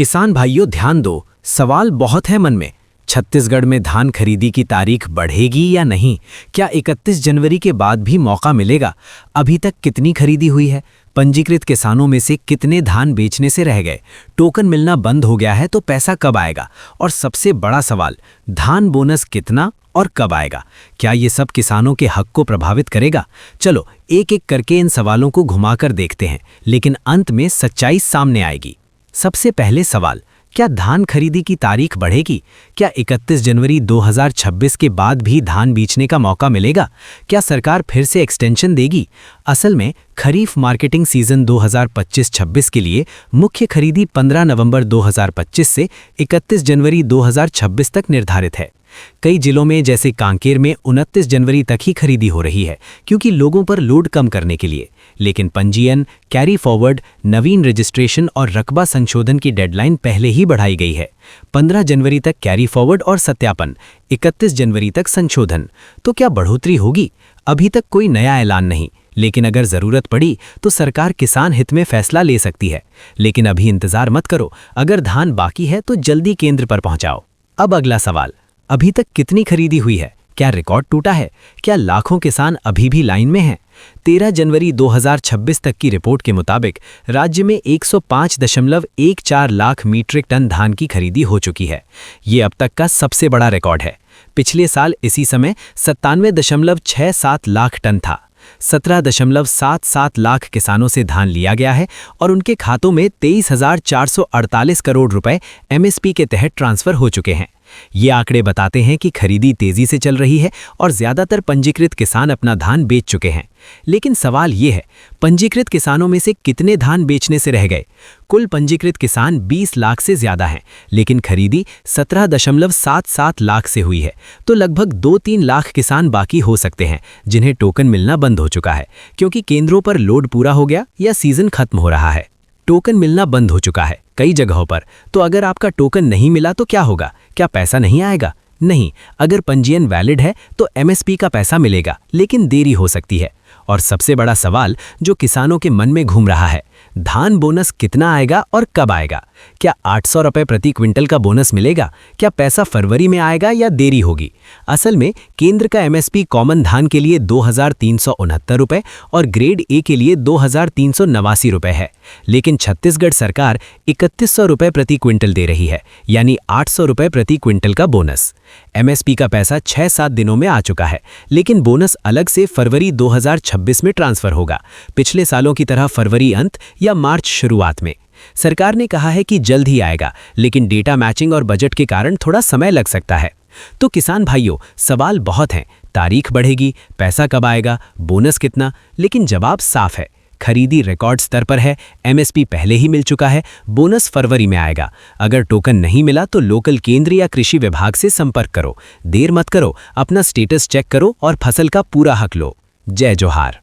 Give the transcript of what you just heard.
किसान भाइयों ध्यान दो, सवाल बहुत है मन में। छत्तीसगढ़ में धान खरीदी की तारीख बढ़ेगी या नहीं? क्या 31 जनवरी के बाद भी मौका मिलेगा? अभी तक कितनी खरीदी हुई है? पंजीकृत किसानों में से कितने धान बेचने से रह गए? टोकन मिलना बंद हो गया है तो पैसा कब आएगा? और सबसे बड़ा सवाल, धान बोनस कितना और कब आएगा? क्या ये सब किसानों के हक को प्रभावित करेगा? चलो एक एक करके इन सवालों को घुमाकर देखते हैं, लेकिन अंत में सच्चाई सामने आएगी। सबसे पहले सवाल, क्या धान खरीदी की तारीख बढ़ेगी? क्या 31 जनवरी 2026 के बाद भी धान बेचने का मौका मिलेगा? क्या सरकार फिर से एक्सटेंशन देगी? असल में खरीफ मार्केटिंग सीजन 2025-26 के लिए मुख्य खरीदी 15 नवंबर 2025 से 31 जनवरी 2026 तक निर्धारित है। कई जिलों में जैसे कांकेर में 29 जनवरी तक ही खरीदी हो रही है, क्योंकि लोगों पर लोड कम करने के लिए। लेकिन पंजीयन, कैरी फॉरवर्ड, नवीन रजिस्ट्रेशन और रकबा संशोधन की डेडलाइन पहले ही बढ़ाई गई है। 15 जनवरी तक कैरी फॉरवर्ड और सत्यापन, 31 जनवरी तक संशोधन। तो क्या बढ़ोतरी होगी? अभी तक कोई नया ऐलान नहीं, लेकिन अगर जरूरत पड़ी तो सरकार किसान हित में फैसला ले सकती है। लेकिन अभी इंतजार मत करो, अगर धान बाकी है तो जल्दी केंद्र पर पहुंचाओ। अब अगला सवाल, अभी तक कितनी खरीदी हुई है? क्या रिकॉर्ड टूटा है? क्या लाखों किसान अभी भी लाइन में हैं? 13 जनवरी 2026 तक की रिपोर्ट के मुताबिक राज्य में 105.14 लाख मीट्रिक टन धान की खरीदी हो चुकी है। ये अब तक का सबसे बड़ा रिकॉर्ड है। पिछले साल इसी समय 97.67 लाख टन था। 17.77 लाख किसानों से धान लिया गया है और उनके खातों में 23,448 करोड़ रुपए एमएसपी के तहत ट्रांसफर हो चुके हैं। ये आंकड़े बताते हैं कि खरीदी तेजी से चल रही है और ज्यादातर पंजीकृत किसान अपना धान बेच चुके हैं। लेकिन सवाल ये है, पंजीकृत किसानों में से कितने धान बेचने से रह गए? कुल पंजीकृत किसान 20 लाख से ज्यादा हैं, लेकिन खरीदी 17.77 लाख से हुई है। तो लगभग 2-3 लाख किसान बाकी हो सकते हैं जिन्हें टोकन मिलना बंद हो चुका है, क्योंकि केंद्रों पर लोड पूरा हो गया या सीजन खत्म हो रहा है। टोकन मिलना बंद हो चुका है कई जगहों पर। तो अगर आपका टोकन नहीं मिला तो क्या होगा? क्या पैसा नहीं आएगा? नहीं, अगर पंजीयन वैलिड है तो एमएसपी का पैसा मिलेगा, लेकिन देरी हो सकती है। और सबसे बड़ा सवाल जो किसानों के मन में घूम रहा है, धान बोनस कितना आएगा और कब आएगा? क्या 800 रुपए प्रति क्विंटल का बोनस मिलेगा? क्या पैसा फरवरी में आएगा या देरी होगी? असल में केंद्र का एमएसपी कॉमन धान के लिए 2,369 रुपए और ग्रेड ए के लिए 2,389 रुपए है। लेकिन छत्तीसगढ़ सरकार 3,100 रुपए प्रति क्विंटल दे रही है, यानी 800 रुपए प्रति क्विंटल का बोनस। एमएसपी का पैसा 6-7 दिनों में आ चुका है, लेकिन बोनस अलग से फरवरी 2026 में ट्रांसफर होगा, पिछले सालों की तरह फरवरी अंत या मार्च शुरुआत में। सरकार ने कहा है कि जल्द ही आएगा, लेकिन डेटा मैचिंग और बजट के कारण थोड़ा समय लग सकता है। तो किसान भाइयों, सवाल बहुत हैं, तारीख बढ़ेगी, पैसा कब आएगा, बोनस कितना? लेकिन जवाब साफ है, खरीदी रिकॉर्ड स्तर पर है, एमएसपी पहले ही मिल चुका है, बोनस फरवरी में आएगा। अगर टोकन नहीं मिला तो लोकल केंद्र या कृषि विभाग से संपर्क करो। देर मत करो, अपना स्टेटस चेक करो और फसल का पूरा हक लो। जय जोहार।